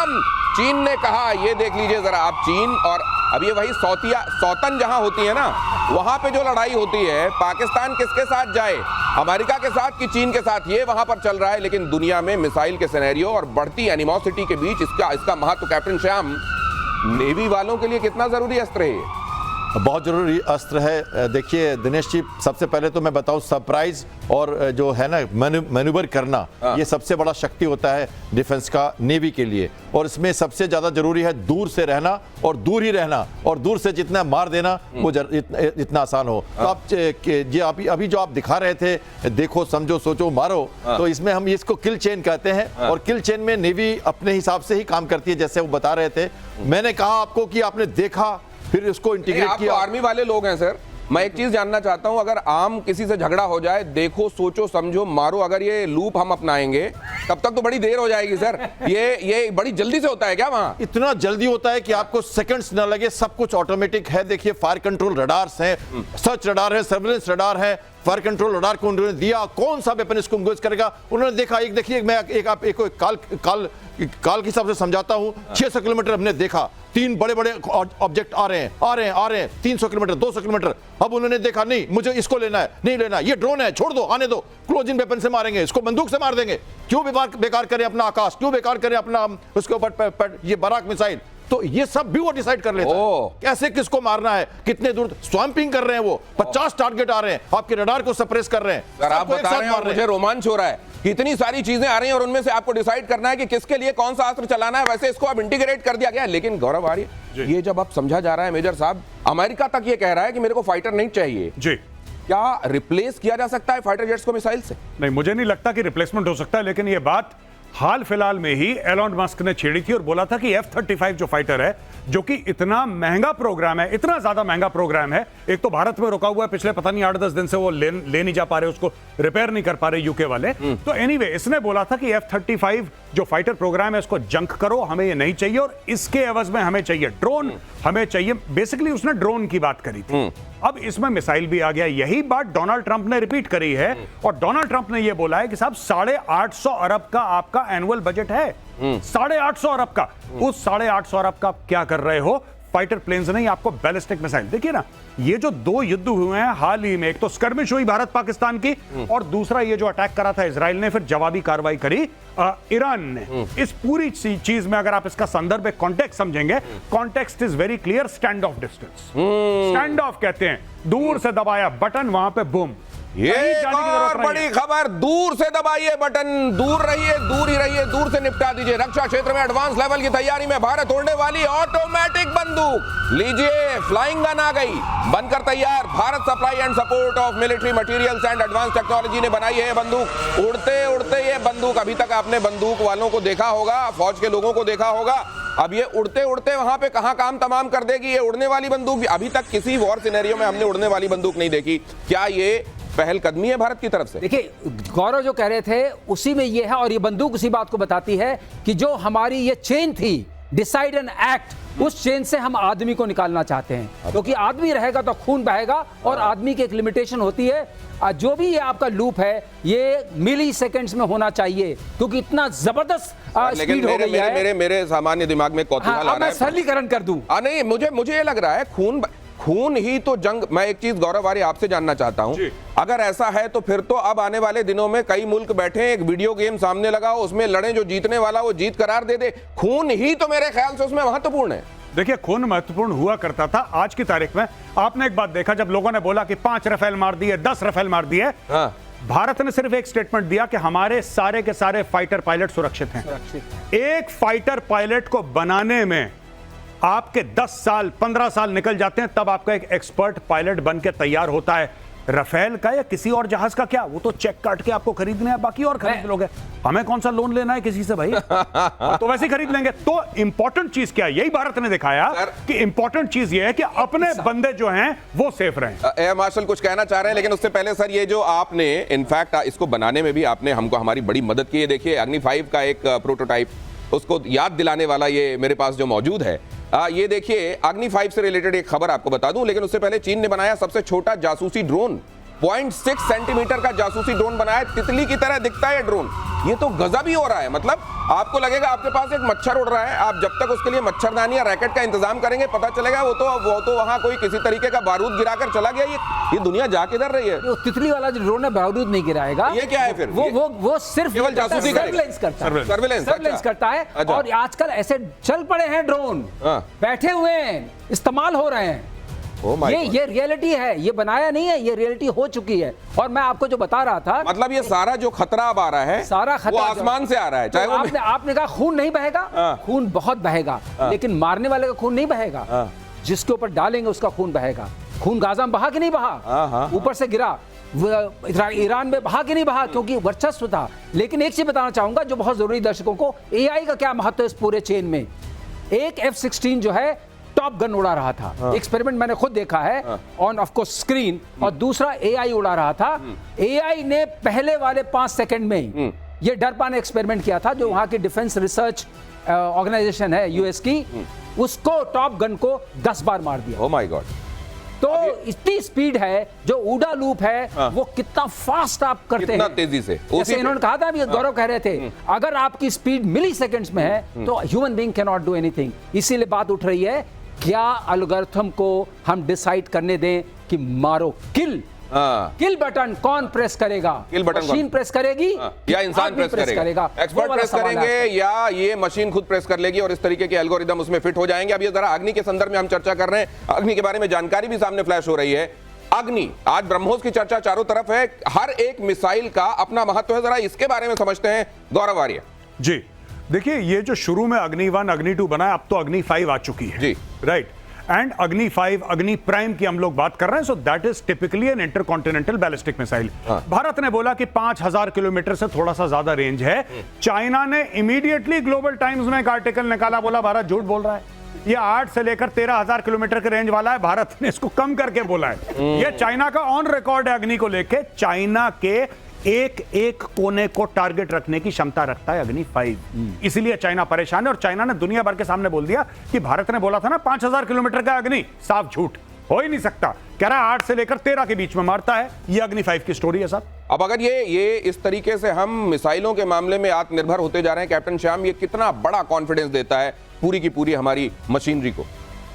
सौतन चीन ने कहा, ये देख लीजिए जरा आप, चीन और अब ये वही सौतन जहां होती है ना, वहां पे जो लड़ाई होती है, पाकिस्तान किसके साथ जाए, अमेरिका के साथ कि चीन के साथ, ये वहां पर चल रहा है। लेकिन दुनिया में मिसाइल के सिनेरियो और बढ़ती एनिमोसिटी के बीच इसका महत्व, कैप्टन श्याम, नेवी वालों के लिए कितना जरूरी अस्त्र है ये? बहुत जरूरी अस्त्र है। देखिए दिनेश जी, सबसे पहले तो मैं बताऊं, सरप्राइज और जो है ना मैन्यूवर करना, ये सबसे बड़ा शक्ति होता है डिफेंस का नेवी के लिए। और इसमें सबसे ज्यादा जरूरी है दूर से रहना और दूर ही रहना, और दूर से जितना मार देना वो इतना आसान हो। तो आप अभी जो आप दिखा रहे थे, देखो समझो सोचो मारो, तो इसमें हम इसको किल चेन कहते हैं। और किल चेन में नेवी अपने हिसाब से ही काम करती है, जैसे वो बता रहे थे। मैंने कहा आपको कि आपने देखा, फिर इसको इंटीग्रेट किया। आप आर्मी वाले लोग हैं सर, मैं एक चीज जानना चाहता हूं, अगर आम किसी से झगड़ा हो जाए, देखो सोचो समझो मारो, अगर ये लूप हम अपनाएंगे तब तक तो बड़ी देर हो जाएगी सर। ये बड़ी जल्दी से होता है क्या वहां? इतना जल्दी होता है कि आपको सेकंड्स न लगे, सब कुछ ऑटोमेटिक है। देखिए फायर कंट्रोल रडार्स हैं, सर्च रडार है, सर्विलेंस रडार है। फायर कंट्रोल रडार को उन्होंने दिया, कौन सा वेपन इसको इंगेज करेगा उन्होंने देखा। एक देखिए, मैं एक काल के हिसाब से समझाता हूं। 600 किलोमीटर हमने देखा, 3 बड़े बड़े ऑब्जेक्ट आ रहे हैं 300 किलोमीटर, 200 किलोमीटर। अब उन्होंने देखा, नहीं मुझे इसको लेना है, नहीं लेना, ये ड्रोन है, छोड़ दो, आने दो, क्लोज इन वेपन से मारेंगे, इसको बंदूक से मार देंगे। क्यों बेकार करें अपना आकाश, क्यों बेकार करें अपना उसके ऊपर ये बराक मिसाइल। तो ये सब भी वो डिसाइड कर लेता है, कैसे किसको मारना है, कितने दूर। स्वैम्पिंग कर रहे हैं वो, 50 टारगेट आ रहे हैं, आपके रडार को सप्रेस कर रहे हैं। सर आप बता रहे हैं, मुझे रोमांच हो रहा है, कितनी सारी चीजें आ रही हैं और उनमें से आपको डिसाइड करना है कि किसके लिए कौन सा अस्त्र चलाना है। वैसे इसको अब इंटीग्रेट कर दिया गया है। लेकिन गौरव आर्य, ये जब आप समझा जा रहा है मेजर साहब, अमेरिका तक ये कह रहा है कि मेरे को फाइटर नहीं चाहिए जी, क्या रिप्लेस किया जा सकता है फाइटर जेट्स को मिसाइल से? नहीं, मुझे नहीं लगता कि रिप्लेसमेंट हो सकता है। लेकिन ये बात हाल फिलहाल में ही एलोन मस्क ने छेड़ी थी और बोला था कि F-35 जो फाइटर है, जो कि इतना महंगा प्रोग्राम है, इतना ज्यादा महंगा प्रोग्राम है, एक तो भारत में रुका हुआ है पिछले पता नहीं 8-10 दिन से, वो ले नहीं जा पा रहे, उसको रिपेयर नहीं कर पा रहे यूके वाले। तो एनीवे, इसने बोला था कि F-35 जो फाइटर प्रोग्राम है इसको जंक करो, हमें ये नहीं चाहिए और इसके एवज में हमें चाहिए ड्रोन, हमें चाहिए। बेसिकली उसने ड्रोन की बात करी थी। अब इसमें मिसाइल भी आ गया। यही बात डोनाल्ड ट्रंप ने रिपीट करी है और डोनाल्ड ट्रंप ने यह बोला है कि साहब 850 अरब का आपका एनुअल बजट है, 850 अरब का। उस 850 अरब का क्या कर रहे हो? फाइटर प्लेन्स नहीं, आपको बैलिस्टिक मिसाइल। देखिए ना, ये जो 2 युद्ध हुए हैं हाल ही में, एक तो स्कर्मिश हुई भारत पाकिस्तान की और दूसरा ये जो अटैक करा था इजराइल ने, फिर जवाबी कार्रवाई करी ईरान ने। इस पूरी चीज में अगर आप इसका संदर्भ में कॉन्टेक्स्ट समझेंगे, context is very clear. Stand of distance, stand of कहते हैं, दूर से दबाया बटन, वहां पे बूम। ये और बड़ी खबर, दूर से दबाइए बटन, दूर रहिए, दूर ही रहिए, दूर से निपटा दीजिए। रक्षा क्षेत्र में एडवांस लेवल की तैयारी में भारत उड़ने वाली ऑटोमेटिक बंदूक, लीजिए फ्लाइंग गन आ गई, बनकर तैयार। Bharat supply and support of military materials and advance technology ने बनाई है बंदूक। उड़ते उड़ते ये बंदूक, अभी तक आपने बंदूक वालों को देखा होगा, फौज के लोगों को देखा होगा, अब ये उड़ते उड़ते वहां पे कहां काम तमाम कर देगी। ये उड़ने वाली बंदूक, अभी तक किसी वॉर सिनेरियो में हमने उड़ने वाली बंदूक नहीं देखी। क्या ये पहल कदमी है भारत की तरफ से? देखिए, गौरव जो कह रहे थे उसी में ये है, और ये बंदूक उसी बात को बताती है कि जो हमारी ये चेन थी, डिसाइड एंड एक्ट, उस चेन से हम आदमी को निकालना चाहते हैं। क्योंकि आदमी रहेगा तो खून बहेगा, और आदमी की एक लिमिटेशन होती है। जो भी ये आपका लूप है, ये मिली सेकेंड्स में होना चाहिए, क्योंकि इतना जबरदस्त स्पीड हो गई है। मेरे सामान्य दिमाग में कौतूहल आ रहा है। मैं सरलीकरण कर दूं। नहीं, मुझे ये लग रहा है खून ही तो जंग। मैं एक चीज गौरव आर्य आपसे जानना चाहता हूं, अगर ऐसा है तो फिर तो अब आने वाले दिनों में कई मुल्क बैठे, एक वीडियो गेम सामने लगा हो, उसमें लड़े, जो जीतने वाला वो जीत करार दे दे। खून ही तो मेरे ख्याल से उसमें महत्वपूर्ण है। देखिए, खून महत्वपूर्ण हुआ करता था। आज की तारीख में आपने एक बात देखा, जब लोगों ने बोला कि 5 राफेल मार दिए, 10 राफेल मार दिए, भारत ने सिर्फ एक स्टेटमेंट दिया कि हमारे सारे के सारे फाइटर पायलट सुरक्षित हैं। एक फाइटर पायलट को बनाने में आपके 10 साल 15 साल निकल जाते हैं, तब आपका एक एक्सपर्ट पायलट बन के तैयार होता है। राफेल का या किसी और जहाज का क्या, वो तो चेक काट के आपको खरीदना है, बाकी और खरीद लोगे। हमें कौन सा लोन लेना है किसी से भाई? तो वैसे ही खरीद लेंगे। तो इंपॉर्टेंट चीज क्या है, यही भारत ने दिखाया कि इंपॉर्टेंट चीज ये है कि अपने बंदे जो हैं वो सेफ रहें। एयर मार्शल कुछ कहना चाह रहे हैं, लेकिन उससे पहले सर, ये जो आपने इनफैक्ट इसको बनाने में भी आपने हमको हमारी बड़ी मदद की है। देखिए, अग्नि 5 का एक प्रोटोटाइप, उसको याद दिलाने वाला ये मेरे पास जो मौजूद है, ये देखिए, अग्नि 5 से रिलेटेड एक खबर आपको बता दूं, लेकिन उससे पहले चीन ने बनाया सबसे छोटा जासूसी ड्रोन। 0.6 सेंटीमीटर का जासूसी ड्रोन बनाया, तितली की तरह दिखता है ड्रोन। ये तो गजब ही हो रहा है। मतलब आपको लगेगा आपके पास एक मच्छर उड़ रहा है, आप जब तक उसके लिए मच्छरदानी या रैकेट का इंतजाम करेंगे, पता चलेगा वो तो वहां कोई किसी तरीके का बारूद गिराकर चला गया। ये दुनिया जा किधर रही है? वो तितली वाला जो ड्रोन है बारूद नहीं गिराएगा। ये क्या है फिर? वो सिर्फ केवल जासूसी करेगा। सर्विलेंस करता है, सर्विलेंस करता है। अच्छा। और आजकल ऐसे चल पड़े हैं ड्रोन, हाँ। बैठे हुए हैं, इस्तेमाल हो रहे हैं। Oh my God। ये रियलिटी है, ये बनाया नहीं है, ये रियलिटी हो चुकी है। और मैं आपको जो बता रहा था, मतलब ये सारा जो खतरा अब आ रहा है, सारा खतरा वो आसमान से आ रहा है। चाहे तो वो आपने कहा खून नहीं बहेगा, हाँ। खून बहुत बहेगा, लेकिन मारने वाले का खून नहीं बहेगा, जिसके ऊपर डालेंगे उसका खून बहेगा। खून गाजा में बहा कि नहीं बहा? ऊपर से गिरा, ईरान में बहा कि नहीं बहा? क्योंकि वर्चस्व था। लेकिन एक चीज बताना चाहूंगा जो बहुत जरूरी, दर्शकों को, एआई का क्या महत्व है इस पूरे चेन में। एक F-16 जो है टॉप गन उड़ा रहा था, एक्सपेरिमेंट मैंने खुद देखा है ऑन ऑफ कोर्स स्क्रीन, और दूसरा एआई उड़ा रहा था। एआई ने पहले वाले 5 सेकंड में ये डरपा ने एक्सपेरिमेंट किया था, जो वहां की डिफेंस रिसर्च ऑर्गेनाइजेशन है यूएस की, उसको टॉप गन को 10 बार मार दिया। Oh my God. तो इतनी स्पीड है, जो उड़ा लूप है वो कितना फास्ट आप करते हैं, तेजी से। जैसे इन्होंने कहा था, अभी गौरव कह रहे थे, अगर आपकी स्पीड मिली सेकेंड्स में है तो human being can not do anything. इसीलिए बात उठ रही है, क्या एल्गोरिथम को हम डिसाइड करने दें कि मारो, किल बटन कौन प्रेस करेगा? किल बटन मशीन प्रेस करेगी या इंसान प्रेस करेगा? एक्सपर्ट प्रेस करेंगे या ये मशीन खुद प्रेस कर लेगी और इस तरीके के एल्गोरिदम उसमें फिट हो जाएंगे? अब ये जरा अग्नि के संदर्भ में हम चर्चा कर रहे हैं, अग्नि के बारे में जानकारी भी सामने फ्लैश हो रही है। अग्नि, आज ब्रह्मोस की चर्चा चारों तरफ है, हर एक मिसाइल का अपना महत्व है, जरा इसके बारे में समझते हैं गौरव आर्य जी। देखिए, ये जो शुरू में अग्नि 1 अग्नि 2 बना है, अब तो अग्नि 5 आ चुकी है जी, राइट। एंड अग्नि 5 अग्नि प्राइम की हम लोग बात कर रहे हैं। So that is typically an intercontinental ballistic missile. Bharat ने बोला कि 5000 किलोमीटर से थोड़ा सा ज्यादा रेंज है। चाइना ने इमीडिएटली ग्लोबल टाइम्स में एक आर्टिकल निकाला, बोला भारत झूठ बोल रहा है, ये 8 से लेकर 13,000 किलोमीटर के रेंज वाला है, भारत ने इसको कम करके बोला है। ये चाइना का ऑन रिकॉर्ड है अग्नि को लेके। चाइना के एक कोने को टारगेट रखने की क्षमता रखता है अग्नि 5, इसलिए चाइना परेशान है। और चाइना ने दुनिया भर के सामने बोल दिया कि भारत ने बोला था ना 5000 किलोमीटर का अग्नि, साफ झूठ, हो ही नहीं सकता। कह रहा है 8 से लेकर 13 के बीच में मारता है। ये अग्नि 5 की स्टोरी है साहब। अब अगर ये इस तरीके से हम मिसाइलों के मामले में आत्मनिर्भर होते जा रहे हैं, कैप्टन श्याम, ये कितना बड़ा कॉन्फिडेंस देता है पूरी की पूरी हमारी मशीनरी को?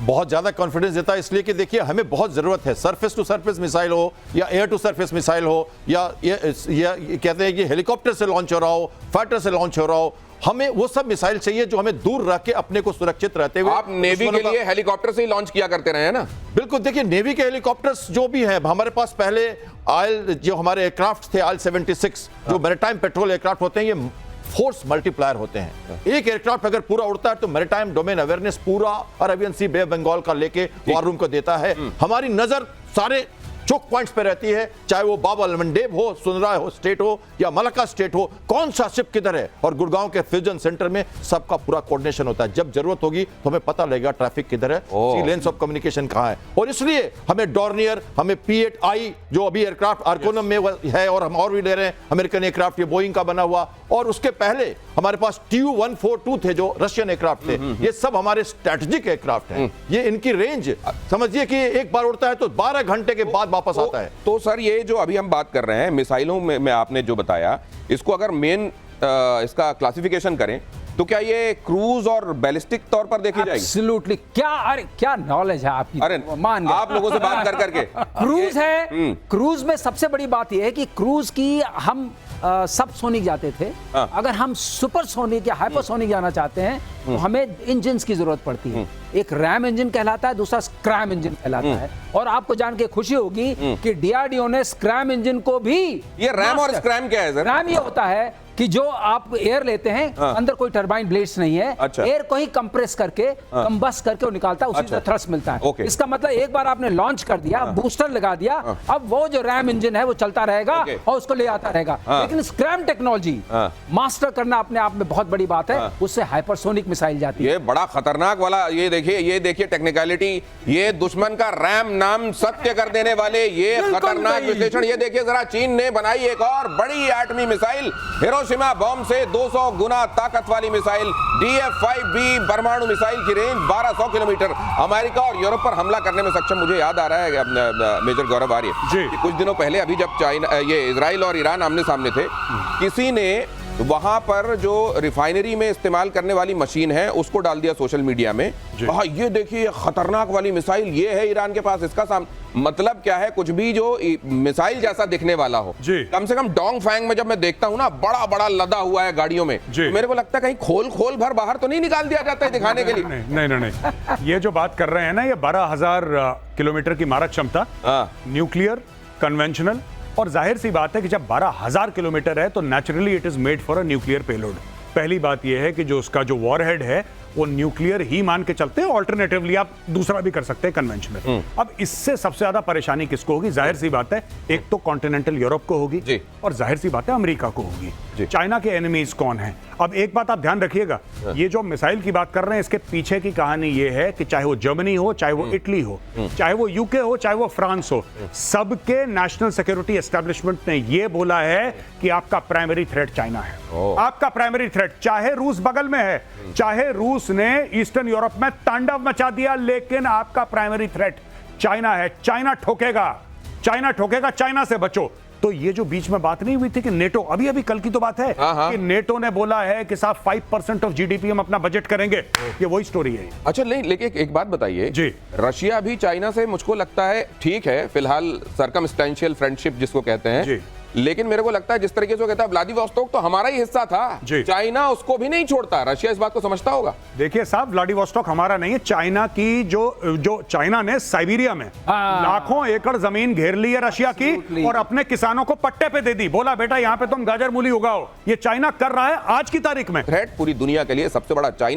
बहुत ज्यादा कॉन्फिडेंस देता है, इसलिए कि देखिए हमें बहुत जरूरत है, सरफेस टू सरफेस मिसाइल हो या एयर टू सरफेस मिसाइल हो या कहते हैं कि हेलीकॉप्टर से लॉन्च हो रहा हो, फाइटर से लॉन्च हो रहा हो, हमें वो सब मिसाइल चाहिए जो हमें दूर रख के अपने को सुरक्षित रहते हुए। आप नेवी के लिए हेलीकॉप्टर से ही लॉन्च किया करते रहे हैं ना? बिल्कुल, देखिए नेवी के हेलीकॉप्टर्स जो भी हैं, हमारे पास पहले जो हमारे एयरक्राफ्ट थे IL-76, जो मैरीटाइम पेट्रोल एयरक्राफ्ट होते हैं, ये फोर्स मल्टीप्लायर होते हैं। एक एयरक्राफ्ट अगर पूरा उड़ता है तो मैरीटाइम डोमेन अवेयरनेस पूरा Arabian sea, bay of Bengal का लेके वॉर रूम को देता है। हमारी नजर सारे चोक पॉइंट्स पे रहती है, चाहे वो बाब अल मंडेब हो, सुनराय हो स्टेट हो या मलक्का स्टेट हो, कौन सा शिप किधर है, और गुड़गांव के फ्यूजन सेंटर में सबका पूरा कोऑर्डिनेशन होता है। जब जरूरत होगी तो हमें पता लगेगा ट्रैफिक किधर है, सी लेन्स ऑफ कम्युनिकेशन कहां है। और इसलिए हमें डॉर्नियर, हमें P-8I जो अभी एयरक्राफ्ट आर्कोनम में है, और हम और भी ले रहे हैं अमेरिकन एयरक्राफ्ट, ये बोइंग का बना हुआ, और उसके पहले हमारे पास Tu-142 थे जो रशियन एयरक्राफ्ट थे। ये सब हमारे स्ट्रेटेजिक एयरक्राफ्ट हैं। ये इनकी रेंज समझिए कि एक बार उड़ता है तो 12 घंटे के बाद वापस आता है। तो सर, ये जो अभी हम बात कर रहे हैं मिसाइलों में आपने जो बताया, इसको अगर मेन इसका क्लासिफिकेशन करें तो क्या ये क्रूज और बैलिस्टिक तौर पर देखी जाएगी? एब्सोल्युटली। क्या नॉलेज है आपकी? अरे मान गए आप लोगों से बात कर करके। क्रूज है, क्रूज में सबसे बड़ी बात यह है कि क्रूज की हम सब सोनिक जाते थे, अगर हम सुपर सोनिक या हाइपरसोनिक जाना चाहते हैं तो हमें इंजन की जरूरत पड़ती है। एक रैम इंजन कहलाता है, दूसरा स्क्रैम इंजन कहलाता है। और आपको जान के खुशी होगी कि DRDO ने स्क्रैम इंजन को भी, ये रैम और स्क्रैम क्या है सर? रैम ये होता है कि जो आप एयर लेते हैं, अंदर कोई टरबाइन ब्लेड्स नहीं है, अच्छा। एयर को ही कंप्रेस करके कंबस्ट करके वो निकालता है, उसी से थ्रस्ट मिलता है। इसका मतलब एक बार आपने लॉन्च कर दिया, बूस्टर लगा दिया, अब वो जो रैम इंजन है वो चलता रहेगा और उसको ले आता रहेगा। लेकिन स्क्रैम टेक्नोलॉजी मास्टर करना अपने आप में बहुत बड़ी बात है, उससे हाइपरसोनिक मिसाइल जाती है। ये बड़ा खतरनाक वाला, ये देखिए टेक्निकलिटी, ये दुश्मन का रैम नाम सत्य कर देने वाले ये खतरनाक विश्लेषण। ये देखिए जरा, चीन ने बनाई एक और बड़ी एटमी मिसाइल, हिरोशिमा बॉम्ब से 200 गुना ताकत वाली मिसाइल DF-5B परमाणु मिसाइल की रेंज 1200 किलोमीटर अमेरिका और यूरोप पर हमला करने में सक्षम। मुझे याद आ रहा है मेजर गौरव आर्य जी। कि कुछ दिनों पहले अभी जब चाइना ये इजराइल और ईरान आमने सामने थे, किसी ने वहां पर जो रिफाइनरी में इस्तेमाल करने वाली मशीन है उसको डाल दिया सोशल मीडिया में, कहा ये देखिए खतरनाक वाली मिसाइल ये है ईरान के पास, इसका मतलब क्या है, कुछ भी जो मिसाइल जैसा दिखने वाला हो। कम से कम डोंग फैंग में जब मैं देखता हूं ना, बड़ा बड़ा लदा हुआ है गाड़ियों में, तो मेरे को लगता है कहीं खोल भर बाहर तो नहीं निकाल दिया जाता है दिखाने के लिए। नहीं, ये जो बात कर रहे हैं ना, ये 12,000 किलोमीटर की मारक क्षमता, न्यूक्लियर, कन्वेंशनल, और जाहिर सी बात है कि जब 12,000 किलोमीटर है तो naturally it is made for a nuclear payload. पहली बात यह है कि जो उसका जो वॉरहेड है वो न्यूक्लियर ही मान के चलते हैं, ऑल्टरनेटिवली आप दूसरा भी कर सकते हैं, कन्वेंशनल। अब इससे सबसे ज्यादा परेशानी किसको होगी? जाहिर सी बात है, एक तो कॉन्टिनेंटल यूरोप को होगी और जाहिर सी बात है अमेरिका को होगी। चाइना के एनिमीज कौन हैं? अब एक बात आप ध्यान रखिएगा, ये जो मिसाइल की बात कर रहे हैं इसके पीछे की कहानी ये है कि चाहे वो जर्मनी हो, चाहे वो इटली हो, चाहे वो यूके हो, चाहे वो फ्रांस हो, सबके नेशनल सिक्योरिटी एस्टेब्लिशमेंट ने ये बोला है कि आपका प्राइमरी थ्रेट चाइना है। आपका प्राइमरी थ्रेट, चाहे रूस बगल में है, चाहे रूस ने ईस्टर्न यूरोप में तांडव मचा दिया, लेकिन आपका प्राइमरी थ्रेट चाइना है। चाइना ठोकेगा, चाइना से बचो। तो ये जो बीच में बात नहीं हुई थी कि नेटो, अभी कल की तो बात है कि नेटो ने बोला है कि साहब 5% ऑफ जीडीपी हम अपना बजट करेंगे, ये वही स्टोरी है। अच्छा, नहीं, लेकिन एक बात बताइए जी, रशिया भी चाइना से मुझको लगता है ठीक है, फिलहाल सर्कमस्टेंशियल फ्रेंडशिप जिसको कहते हैं जी, लेकिन मेरे को लगता है जिस तरीके से वो कहता है व्लादिवोस्तोक तो हमारा ही हिस्सा था, चाइना उसको भी नहीं छोड़ता। रशिया इस बात को समझता होगा। देखिए साहब, व्लादिवोस्तोक हमारा नहीं है, चाइना की जो चाइना ने साइबेरिया में लाखों एकड़ जमीन घेर ली है रशिया की और अपने किसानों को पट्टे पे दे दी, बोला बेटा यहाँ पे तुम गाजर मूली उगाओ। ये चाइना कर रहा है आज की तारीख में। थ्रेट पूरी दुनिया के लिए सबसे बड़ा चाइना